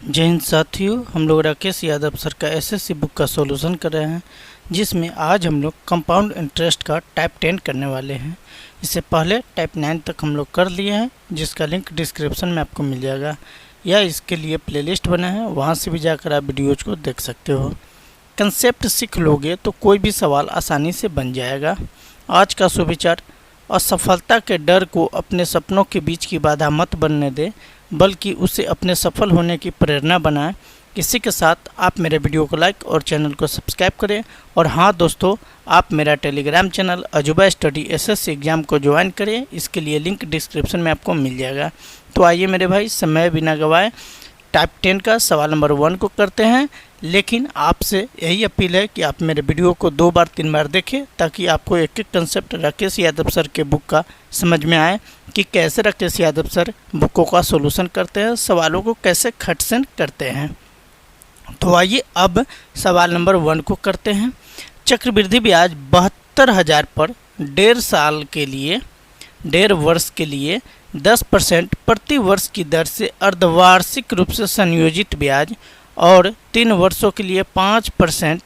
जय हिंद साथियों, हम लोग राकेश यादव सर का एसएससी बुक का सॉल्यूशन कर रहे हैं, जिसमें आज हम लोग कंपाउंड इंटरेस्ट का टाइप 10 करने वाले हैं। इससे पहले टाइप 9 तक हम लोग कर लिए हैं, जिसका लिंक डिस्क्रिप्शन में आपको मिल जाएगा, या इसके लिए प्लेलिस्ट बना है, वहां से भी जाकर आप वीडियोज को देख सकते हो। कंसेप्ट सीख लोगे तो कोई भी सवाल आसानी से बन जाएगा। आज का सुविचार: असफलता के डर को अपने सपनों के बीच की बाधा मत बनने दे, बल्कि उसे अपने सफल होने की प्रेरणा बनाएं। इसी के साथ आप मेरे वीडियो को लाइक और चैनल को सब्सक्राइब करें। और हाँ दोस्तों, आप मेरा टेलीग्राम चैनल अजूबा स्टडी एसएससी एग्जाम को ज्वाइन करें, इसके लिए लिंक डिस्क्रिप्शन में आपको मिल जाएगा। तो आइए मेरे भाई, समय बिना गवाए टाइप 10 का सवाल नंबर 1 को करते हैं। लेकिन आपसे यही अपील है कि आप मेरे वीडियो को 2 बार 3 बार देखें, ताकि आपको एक एक कंसेप्ट राकेश यादव सर के बुक का समझ में आए कि कैसे राकेश यादव सर बुकों का सॉल्यूशन करते हैं, सवालों को कैसे खटसन करते हैं। तो आइए अब सवाल नंबर 1 को करते हैं। चक्रवृद्धि ब्याज 72,000 पर 1.5 वर्ष के लिए 10% प्रति वर्ष की दर से अर्धवार्षिक रूप से संयोजित ब्याज और 3 वर्षों के लिए 5%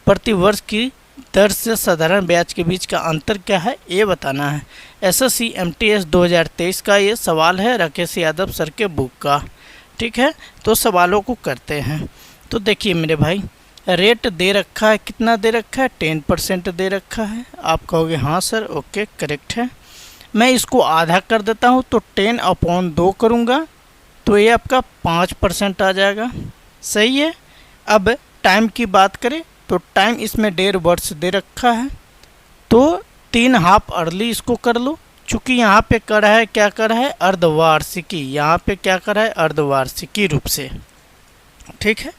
प्रति वर्ष की दर से साधारण ब्याज के बीच का अंतर क्या है, ये बताना है। एसएससी एमटीएस 2023 का ये सवाल है राकेश यादव सर के बुक का। ठीक है, तो सवालों को करते हैं। तो देखिए मेरे भाई, रेट दे रखा है, कितना दे रखा है, 10% दे रखा है। आप कहोगे हाँ सर, ओके करेक्ट है। मैं इसको आधा कर देता हूँ, तो 10/2 करूँगा, तो ये आपका 5% आ जाएगा। सही है। अब टाइम की बात करें तो टाइम इसमें 1.5 वर्ष दे रखा है, तो 3 हाफ अर्ली इसको कर लो। चूँकि यहाँ पे कर रहा है, क्या कर रहा है, अर्धवार्षिकी। यहाँ पे क्या कर रहा है, अर्धवार्षिकी रूप से। ठीक है।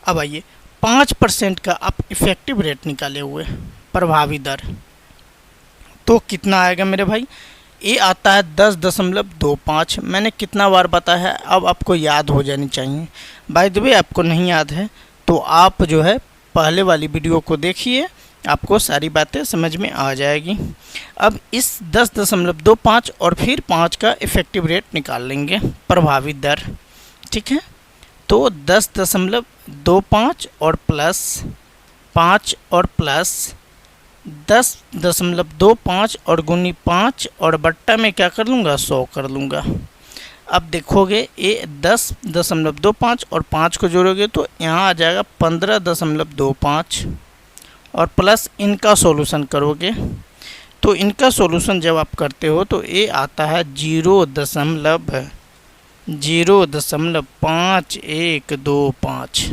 अब आइए 5% का आप इफेक्टिव रेट निकाले हुए, प्रभावी दर, तो कितना आएगा मेरे भाई, ये आता है 10.25। मैंने कितना बार बताया है, अब आपको याद हो जानी चाहिए। बाय द वे, आपको नहीं याद है तो आप जो है पहले वाली वीडियो को देखिए, आपको सारी बातें समझ में आ जाएगी। अब इस 10.25 और फिर 5 का इफेक्टिव रेट निकाल लेंगे, प्रभावी दर। ठीक है, तो 10.25 और प्लस 5 और प्लस 10.25 और गुनी 5 और बट्टा में क्या कर लूँगा, 100 कर लूँगा। अब देखोगे ये 10.25 और 5 को जोड़ोगे तो यहाँ आ जाएगा 15.25 और प्लस इनका सॉल्यूशन करोगे तो इनका सॉल्यूशन जब आप करते हो तो ये आता है 0.5125।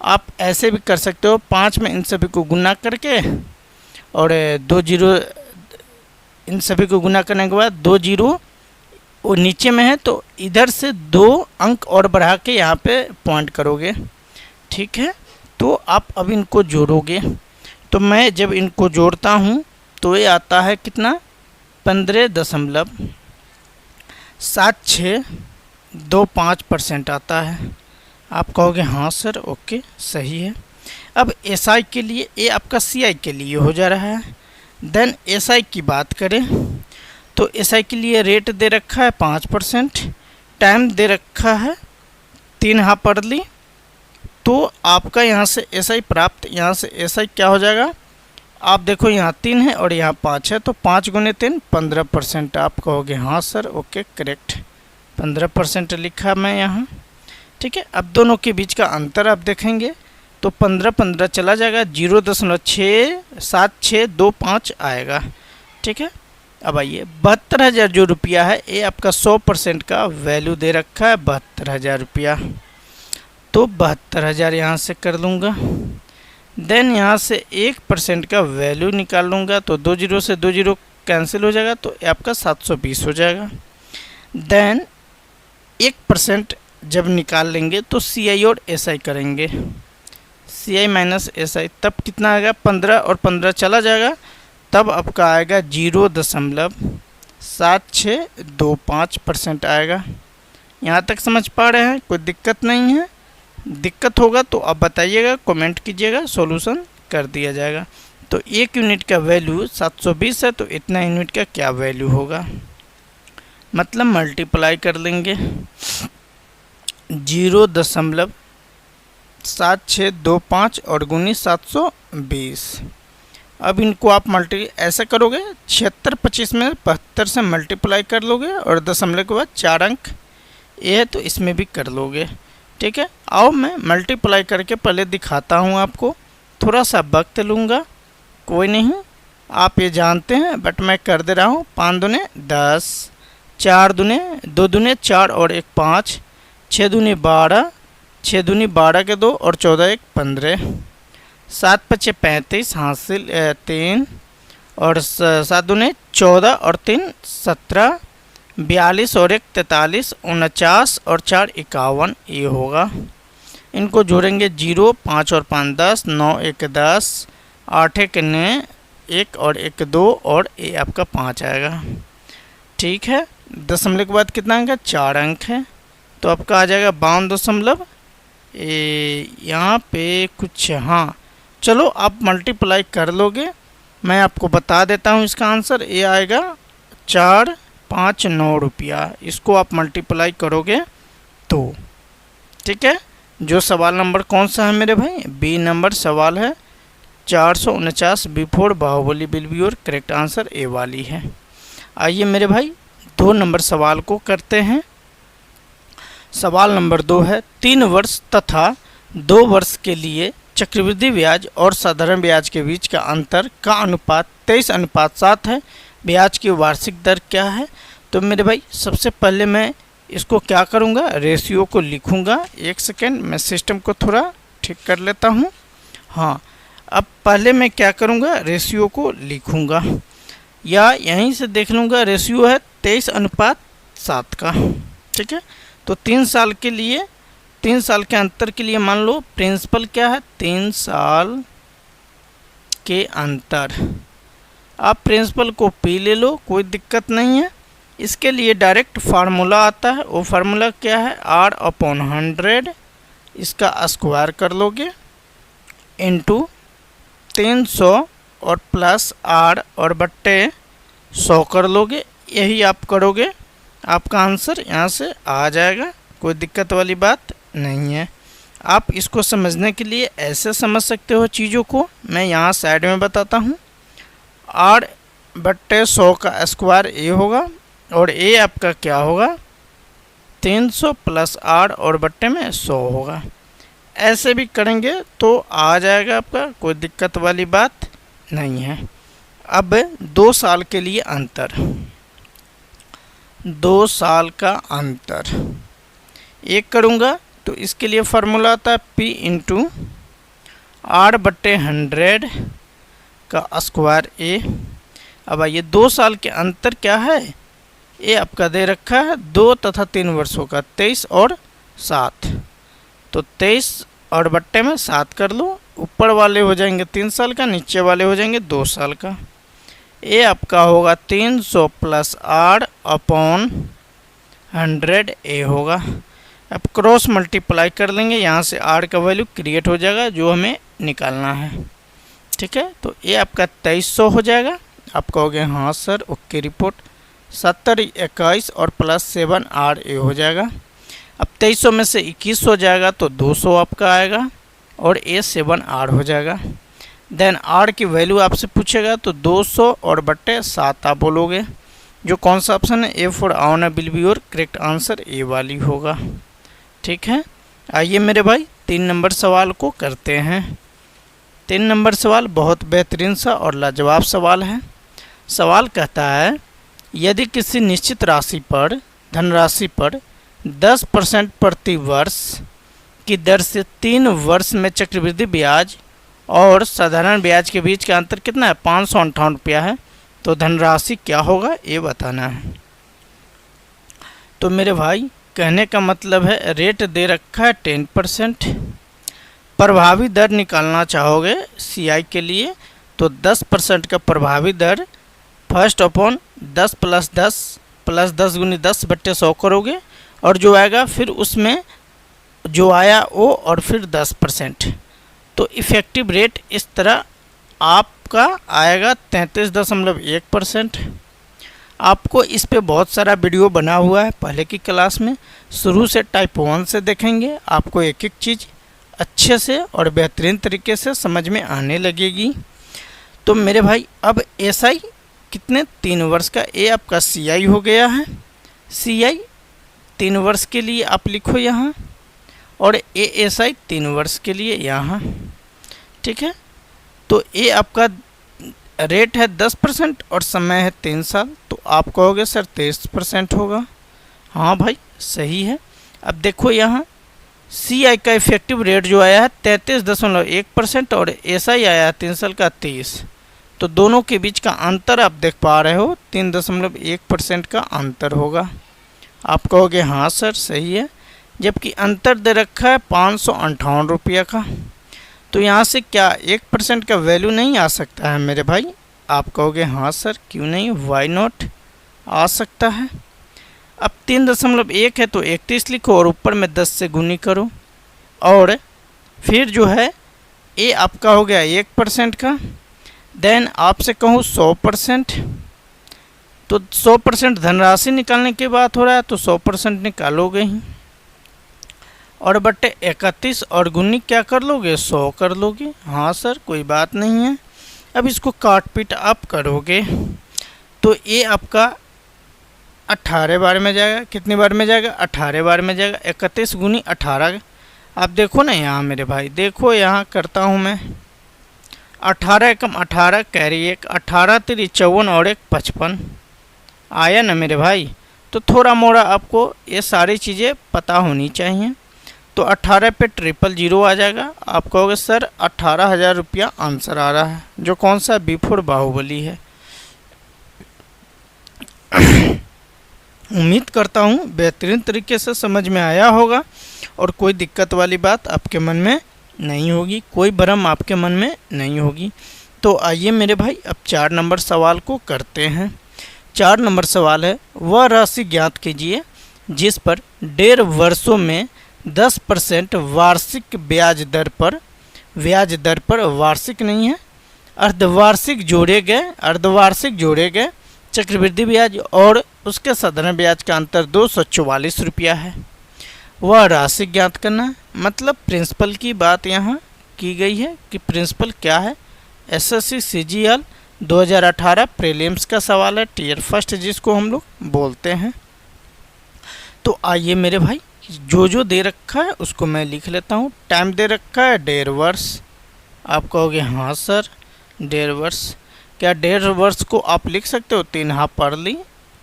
आप ऐसे भी कर सकते हो, 5 में इन सभी को गुना करके और 2 जीरो, इन सभी को गुना करने के बाद 2 जीरो वो नीचे में है, तो इधर से 2 अंक और बढ़ा के यहाँ पे पॉइंट करोगे। ठीक है, तो आप अब इनको जोड़ोगे, तो मैं जब इनको जोड़ता हूँ तो ये आता है कितना, 15.7625% आता है। आप कहोगे हाँ सर, ओके सही है। अब एसआई के लिए, ये आपका सीआई के लिए हो जा रहा है। देन एसआई की बात करें तो एसआई के लिए रेट दे रखा है 5%, टाइम दे रखा है 3 हाफ अर्ली, तो आपका यहाँ से एसआई प्राप्त, यहाँ से एसआई क्या हो जाएगा, आप देखो यहाँ 3 है और यहाँ 5 है, तो 5 गुने 3 15%। आप कहोगे हाँ सर, ओके करेक्ट, 15% लिखा मैं यहाँ। ठीक है, अब दोनों के बीच का अंतर आप देखेंगे तो 15 चला जाएगा, 0.6725 आएगा। ठीक है, अब आइए 72,000 जो रुपया है, ये आपका 100% का वैल्यू दे रखा है, 72,000 रुपया, तो 72,000 यहाँ से कर लूँगा। देन यहाँ से 1% का वैल्यू निकाल लूँगा, तो 2 जीरो से 2 जीरो कैंसिल हो जाएगा, तो ये आपका 720 हो जाएगा। देन 1% जब निकाल लेंगे तो सीआई और एसआई करेंगे, सीआई माइनस एसआई, तब कितना आएगा, 15 और 15 चला जाएगा, तब आपका आएगा 0.7625% आएगा। यहाँ तक समझ पा रहे हैं, कोई दिक्कत नहीं है। दिक्कत होगा तो आप बताइएगा, कमेंट कीजिएगा, सॉल्यूशन कर दिया जाएगा। तो 1 यूनिट का वैल्यू 720 है, तो इतना यूनिट का क्या वैल्यू होगा, मतलब मल्टीप्लाई कर लेंगे। 0.7625 और गुनी 720। अब इनको आप मल्टी ऐसे करोगे, 7625 में 72 से मल्टीप्लाई कर लोगे और दशमलव के बाद 4 अंक ये है तो इसमें भी कर लोगे। ठीक है, आओ मैं मल्टीप्लाई करके पहले दिखाता हूँ आपको, थोड़ा सा वक्त लूँगा, कोई नहीं, आप ये जानते हैं बट मैं कर दे रहा हूँ। 5 दूने 10, 4 दूने 2 दूने 4 और 1 5, 6 दूनी 12, 6 दूनी 12 के 2 और 14 1 15, 7 पचे 35 हासिल 3 और 7 दूने 14 और 3 17, 42 और 1 43, 49 और 4 51 ये होगा। इनको जोड़ेंगे 0, 5 और 5 10, 9 1 10, 8 1 9, 1 और 1 2 और ये आपका 5 आएगा। ठीक है, दशमलव के बाद कितना अंक है? 4 अंक है, तो आपका आ जाएगा 52 यहाँ पे कुछ, हाँ चलो आप मल्टीप्लाई कर लोगे, मैं आपको बता देता हूँ इसका आंसर। ये आएगा 459 रुपया, इसको आप मल्टीप्लाई करोगे तो। ठीक है, जो सवाल नंबर कौन सा है मेरे भाई? बी नंबर सवाल है 449 before Baahubali will be your correct answer A वाली है। आइए मेरे भाई 2 नंबर सवाल को करते हैं। सवाल नंबर 2 है 3 वर्ष तथा 2 वर्ष के लिए चक्रवृद्धि ब्याज और साधारण ब्याज के बीच का अंतर का अनुपात 23:7 है, ब्याज की वार्षिक दर क्या है? तो मेरे भाई सबसे पहले मैं इसको क्या करूँगा, रेशियो को लिखूँगा। 1 सेकेंड, मैं सिस्टम को थोड़ा ठीक कर लेता हूँ। हाँ, अब पहले मैं क्या करूँगा, रेशियो को लिखूँगा या यहीं से देख लूँगा। रेशियो है 23:7 का। ठीक है, तो 3 साल के लिए, 3 साल के अंतर के लिए मान लो प्रिंसिपल क्या है, 3 साल के अंतर। आप प्रिंसिपल को पी ले लो, कोई दिक्कत नहीं है। इसके लिए डायरेक्ट फार्मूला आता है, वो फार्मूला क्या है, R/100, इसका स्क्वायर कर लोगे इंटू 300 और प्लस R और बट्टे 100 कर लोगे। यही आप करोगे, आपका आंसर यहाँ से आ जाएगा, कोई दिक्कत वाली बात नहीं है। आप इसको समझने के लिए ऐसे समझ सकते हो चीज़ों को, मैं यहाँ साइड में बताता हूँ। R/100 का स्क्वायर ए होगा और ए आपका क्या होगा, 300 प्लस R और बट्टे में 100 होगा। ऐसे भी करेंगे तो आ जाएगा आपका, कोई दिक्कत वाली बात नहीं है। अब 2 साल के लिए अंतर, 2 साल का अंतर एक करूँगा तो इसके लिए फार्मूला आता है P इंटू R/100 का स्क्वायर ए। अब आइए 2 साल के अंतर क्या है, ये आपका दे रखा है 2 तथा 3 वर्षों का, 23 और 7, तो 23 और बट्टे में 7 कर लो। ऊपर वाले हो जाएंगे 3 साल का, नीचे वाले हो जाएंगे 2 साल का। ये आपका होगा 300 प्लस R/100 ए होगा। अब क्रॉस मल्टीप्लाई कर लेंगे, यहाँ से R का वैल्यू क्रिएट हो जाएगा जो हमें निकालना है। ठीक है, तो ये आपका 2300 हो जाएगा। आप कहोगे हाँ सर ओके रिपोर्ट। 70 21 और प्लस 7 R ए हो जाएगा। अब 2300 में से 21 हो जाएगा तो 200 आपका आएगा और ए 7 R हो जाएगा। देन R की वैल्यू आपसे पूछेगा तो 200 और बट्टे 7 आप बोलोगे, जो कौन सा ऑप्शन है, ए फॉर आउना will be your correct answer A वाली होगा। ठीक है, आइए मेरे भाई 3 नंबर सवाल को करते हैं। 3 नंबर सवाल बहुत बेहतरीन सा और लाजवाब सवाल है। सवाल कहता है यदि किसी निश्चित राशि पर, धनराशि पर 10% प्रति वर्ष की दर से 3 वर्ष में चक्रवृद्धि ब्याज और साधारण ब्याज के बीच का अंतर कितना है, 558 रुपया है, तो धनराशि क्या होगा ये बताना है। तो मेरे भाई कहने का मतलब है रेट दे रखा है 10%, प्रभावी दर निकालना चाहोगे CI के लिए तो 10% का प्रभावी दर फर्स्ट अपॉन 10 प्लस 10 प्लस 10 गुनी 10 बट्टे 100 करोगे और जो आएगा फिर उसमें जो आया वो और फिर 10%, तो इफ़ेक्टिव रेट इस तरह आपका आएगा 33.1%। आपको इस पे बहुत सारा वीडियो बना हुआ है पहले की क्लास में, शुरू से टाइप 1 से देखेंगे, आपको एक एक चीज़ अच्छे से और बेहतरीन तरीके से समझ में आने लगेगी। तो मेरे भाई अब एसआई कितने 3 वर्ष का, ए आपका सीआई हो गया है, सीआई 3 वर्ष के लिए आप लिखो यहाँ, और एएसआई 3 वर्ष के लिए यहाँ, ठीक है। तो ए आपका रेट है 10% और समय है 3 साल, तो आप कहोगे सर 23% होगा। हाँ भाई सही है। अब देखो यहाँ सीआई का इफेक्टिव रेट जो आया है 33.1% और एसआई आया है 3 साल का 30, तो दोनों के बीच का अंतर आप देख पा रहे हो 3.1% का अंतर होगा। आप कहोगे हाँ सर सही है, जबकि अंतर दे रखा है 558 रुपया का, तो यहाँ से क्या 1% का वैल्यू नहीं आ सकता है मेरे भाई? आप कहोगे हाँ सर क्यों नहीं, वाई नॉट, आ सकता है। अब 3.1 है तो 31 लिखो और ऊपर में 10 से गुनी करो, और फिर जो है ए आपका हो गया 1% का। देन आपसे कहूँ 100%, तो 100% धनराशि निकालने की बात हो रहा है तो 100% निकालोगे ही, और बटे 31 और गुनी क्या कर लोगे, 100 कर लोगे। हाँ सर कोई बात नहीं है। अब इसको काट पीट आप करोगे तो ये आपका 18 बार में जाएगा, कितनी बार में जाएगा, 18 बार में जाएगा। 31 गुनी 18, आप देखो ना यहाँ मेरे भाई, देखो यहाँ करता हूँ मैं, 18 एकम 18 कैरी 1, 18 3 54 और 1 55 आया ना मेरे भाई। तो थोड़ा मोड़ा आपको ये सारी चीज़ें पता होनी चाहिए। तो 18 पे 000 आ जाएगा। आप कहोगे सर 18,000 रुपया आंसर आ रहा है, जो कौन सा B4 बाहुबली है। उम्मीद करता हूँ बेहतरीन तरीके से समझ में आया होगा और कोई दिक्कत वाली बात आपके मन में नहीं होगी, कोई भ्रम आपके मन में नहीं होगी। तो आइए मेरे भाई अब 4 नंबर सवाल को करते हैं। 4 नंबर सवाल है, वह राशि ज्ञात कीजिए जिस पर 1.5 वर्षों में 10% वार्षिक ब्याज दर पर वार्षिक नहीं है, अर्धवार्षिक जोड़े गए चक्रवृद्धि ब्याज और उसके साधारण ब्याज का अंतर 244 रुपया है। वह राशि ज्ञात करना, मतलब प्रिंसिपल की बात यहाँ की गई है कि प्रिंसिपल क्या है। एसएससी सीजीएल 2018 प्रीलिम्स का सवाल है, टियर फर्स्ट जिसको हम लोग बोलते हैं। तो आइए मेरे भाई जो दे रखा है उसको मैं लिख लेता हूँ। टाइम दे रखा है 1.5 वर्ष। आप कहोगे हाँ सर 1.5 वर्ष, क्या 1.5 वर्ष को आप लिख सकते हो 3 हाफ अर्ली?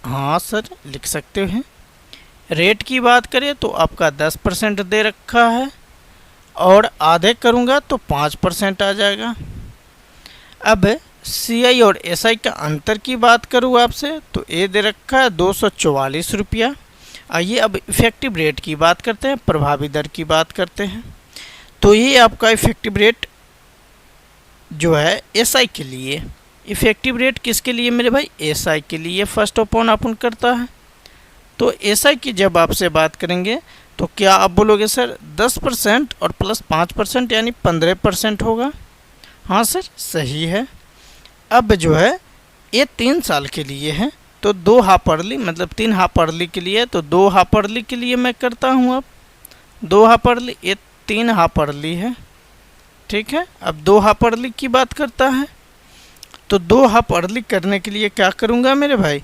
हाँ सर लिख सकते हैं। रेट की बात करें तो आपका 10% दे रखा है और आधे करूँगा तो 5% आ जाएगा। अब सीआई और एसआई का अंतर की बात करूँ आपसे तो ए दे रखा है 244 रुपया। आइए अब इफ़ेक्टिव रेट की बात करते हैं, प्रभावी दर की बात करते हैं। तो ये आपका इफ़ेक्टिव रेट जो है एसआई के लिए, इफ़ेक्टिव रेट किसके लिए मेरे भाई, एसआई के लिए फर्स्ट अपॉन अपन करता है। तो एसआई की जब आपसे बात करेंगे तो क्या आप बोलोगे सर 10% और प्लस 5% यानी 15% होगा। हाँ सर सही है। अब जो है ये 3 साल के लिए है तो 2 हाफ अर्ली, मतलब 3 हाफ अर्ली के लिए, तो 2 हाफ अर्ली के लिए मैं करता हूँ। अब 2 हाफ अर्ली, ये 3 हाफ अर्ली है, ठीक है। अब 2 हाफ अर्ली की बात करता है तो 2 हाफ अर्ली करने के लिए क्या करूँगा मेरे भाई,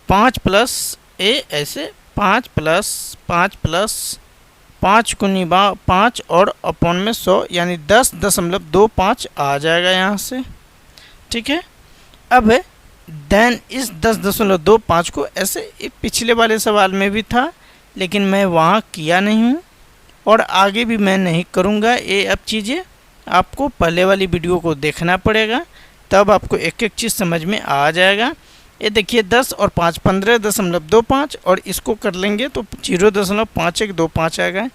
5 प्लस ए, ऐसे 5 प्लस 5 गुनी 5 और अपॉन में 100 यानी 10.25 आ जाएगा यहाँ से, ठीक है। अब देन इस 10.25 को ऐसे पिछले वाले सवाल में भी था लेकिन मैं वहाँ किया नहीं हूँ और आगे भी मैं नहीं करूँगा। ये अब चीज़ें आपको पहले वाली वीडियो को देखना पड़ेगा, तब आपको एक एक चीज़ समझ में आ जाएगा। ये देखिए 10 और 5 15.25 और इसको कर लेंगे तो 0.5125 आएगा,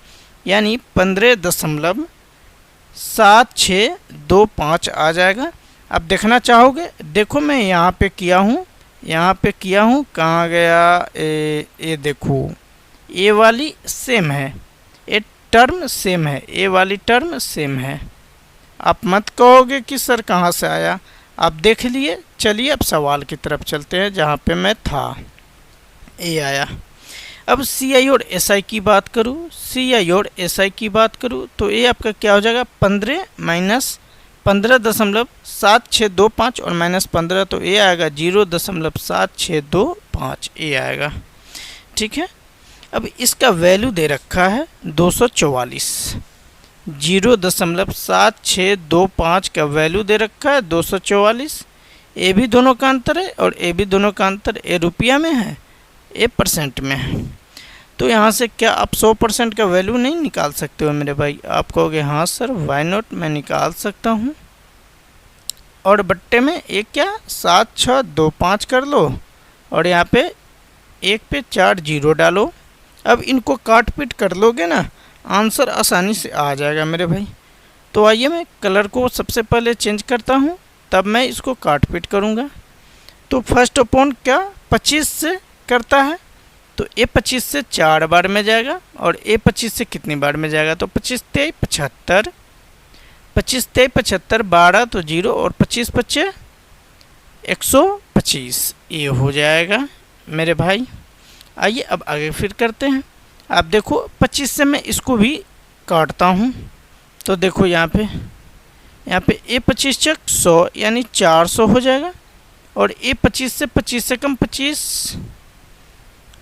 यानी 15.7625 आ जाएगा। अब देखना चाहोगे, देखो मैं यहाँ पे किया हूँ, कहाँ गया ये देखो, ये वाली सेम है, ये टर्म सेम है, ये वाली टर्म सेम है। आप मत कहोगे कि सर कहाँ से आया, आप देख लिए। चलिए अब सवाल की तरफ चलते हैं जहाँ पे मैं था। ए आया। अब सी आई और एस आई की बात करूँ, सी आई और एस आई की बात करूँ तो ये आपका क्या हो जाएगा, 15 माइनस 15.7625 और माइनस 15, तो ये आएगा 0.7625 ये आएगा। ठीक है। अब इसका वैल्यू दे रखा है 244, 0.7625 का वैल्यू दे रखा है 244। ए भी दोनों का अंतर है और ए भी दोनों का अंतर, ए रुपया में है, ए परसेंट में है। तो यहाँ से क्या आप 100% का वैल्यू नहीं निकाल सकते हो मेरे भाई? आप कहोगे हाँ सर वाई नॉट, मैं निकाल सकता हूँ। और बट्टे में एक क्या 7625 कर लो और यहाँ पे 1 पे 4 जीरो डालो। अब इनको काट पीट कर लोगे ना, आंसर आसानी से आ जाएगा मेरे भाई। तो आइए मैं कलर को सबसे पहले चेंज करता हूँ, तब मैं इसको काट पीट करूँगा। तो फर्स्ट अपॉन क्या 25 से करता है, तो ए 25 से 4 बार में जाएगा और ए 25 से कितनी बार में जाएगा, तो 25 तेई 75, 25 तेई 75, 12 तो 0 और 25 25 125 ये हो जाएगा मेरे भाई। आइए अब आगे फिर करते हैं। आप देखो 25 से मैं इसको भी काटता हूँ, तो देखो यहाँ पे ए 25 चक 100 यानी 400 हो जाएगा और ए 25 से 25 से कम 25,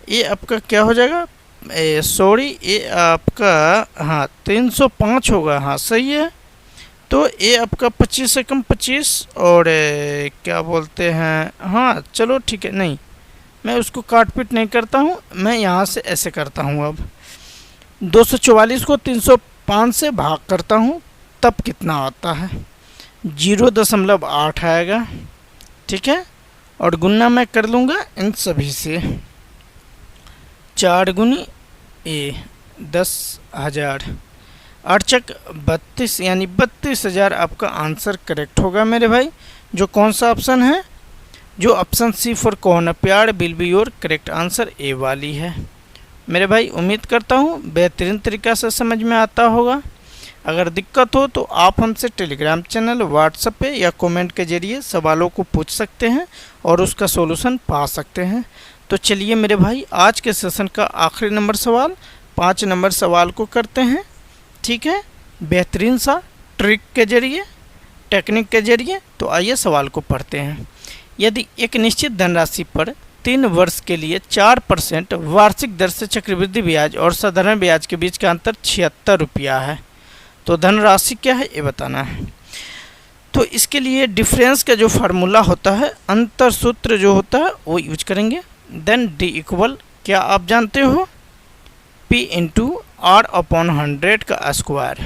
ये आपका क्या हो जाएगा, सॉरी ये आपका हाँ 305 होगा। हाँ सही है। तो ये आपका 25 से कम 25 और क्या बोलते हैं, हाँ चलो ठीक है, नहीं मैं उसको काट पीट नहीं करता हूँ, मैं यहाँ से ऐसे करता हूँ। अब 244 को 305 से भाग करता हूँ, तब कितना आता है, 0.8 आएगा। ठीक है। और गुना मैं कर लूँगा इन सभी से, 4 गुनी ए 10,000, 8 चक 32 यानी 32,000 आपका आंसर करेक्ट होगा मेरे भाई। जो कौन सा ऑप्शन है, जो ऑप्शन सी फॉर कोहनप्याड will be your correct answer, A वाली है मेरे भाई। उम्मीद करता हूँ बेहतरीन तरीक़ा से समझ में आता होगा। अगर दिक्कत हो तो आप हमसे टेलीग्राम चैनल, व्हाट्सएप पे या कमेंट के ज़रिए सवालों को पूछ सकते हैं और उसका सॉल्यूशन पा सकते हैं। तो चलिए मेरे भाई आज के सेशन का आखिरी नंबर सवाल, 5 नंबर सवाल को करते हैं। ठीक है, बेहतरीन सा ट्रिक के ज़रिए, टेक्निक के ज़रिए। तो आइए सवाल को पढ़ते हैं। यदि एक निश्चित धनराशि पर 3 वर्ष के लिए 4% वार्षिक दर से चक्रवृद्धि ब्याज और साधारण ब्याज के बीच का अंतर 76 रुपया है, तो धनराशि क्या है ये बताना है। तो इसके लिए डिफरेंस का जो फार्मूला होता है, अंतर सूत्र जो होता है वो यूज करेंगे। देन डी इक्वल क्या आप जानते हो, P इंटू R अपॉन 100 का स्क्वायर।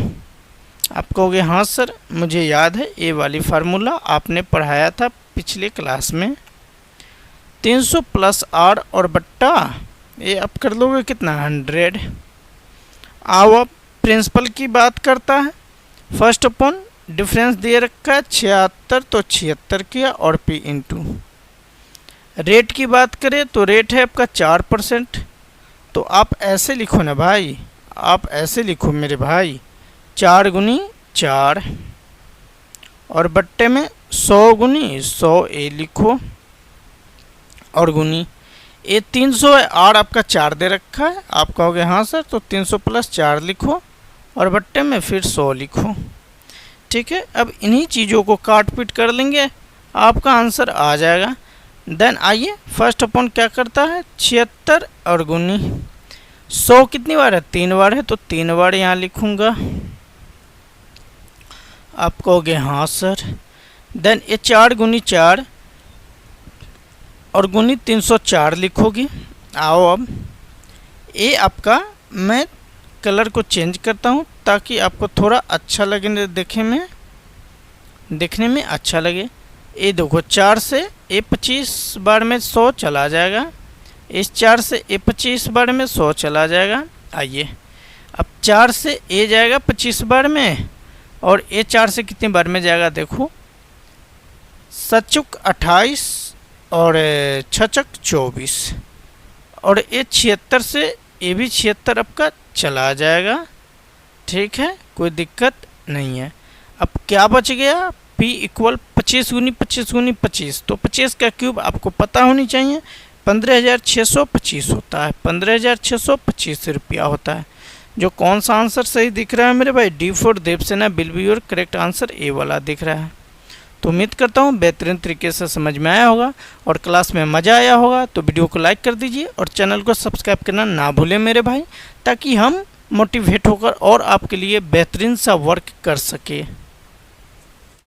आप कहोगे हाँ सर मुझे याद है, ये वाली फार्मूला आपने पढ़ाया था पिछले क्लास में। 300 प्लस R और बट्टा ये आप कर लोगे कितना 100। आओ अब प्रिंसिपल की बात करता है। फर्स्ट अपॉन डिफरेंस दे रखा है 76, तो 76 किया और P इंटू रेट की बात करें तो रेट है आपका 4%। तो आप ऐसे लिखो ना भाई, आप ऐसे लिखो मेरे भाई, 4 गुनी 4 और बट्टे में 100 गुनी 100 ए लिखो और गुनी ये 300 है, आर आपका 4 दे रखा है। आप कहोगे हाँ सर, तो 300 प्लस 4 लिखो और बट्टे में फिर 100 लिखो। ठीक है। अब इन्हीं चीज़ों को काट पीट कर लेंगे, आपका आंसर आ जाएगा। देन आइए फर्स्ट अपॉन क्या करता है 76 और गुनी 100 कितनी बार है, 3 बार है, तो 3 बार यहाँ लिखूँगा। आप कहोगे हाँ सर। देन ये 4 गुनी 4 और गुनी 304 लिखोगे। आओ अब ये आपका मैं कलर को चेंज करता हूँ ताकि आपको थोड़ा अच्छा लगे, देखने में अच्छा लगे। ये देखो 4 से ए 25 बार में 100 चला जाएगा, इस 4 से ए 25 बार में 100 चला जाएगा। आइए अब 4 से ए जाएगा 25 बार में और ए 4 से कितनी बार में जाएगा, देखो 7 28 और 6 24 और ए 76 से ए भी 76 आपका चला जाएगा। ठीक है, कोई दिक्कत नहीं है। अब क्या बच गया p इक्वल 25 गुनी 25 गुनी 25, तो 25 का क्यूब आपको पता होनी चाहिए 15,625 होता है, 15,625 रुपया होता है। जो कौन सा आंसर सही दिख रहा है मेरे भाई? D for Devsena will be your correct answer, A वाला दिख रहा है। तो उम्मीद करता हूँ बेहतरीन तरीके से समझ में आया होगा और क्लास में मज़ा आया होगा। तो वीडियो को लाइक कर दीजिए और चैनल को सब्सक्राइब करना ना भूलें मेरे भाई, ताकि हम मोटिवेट होकर और आपके लिए बेहतरीन सा वर्क कर सके।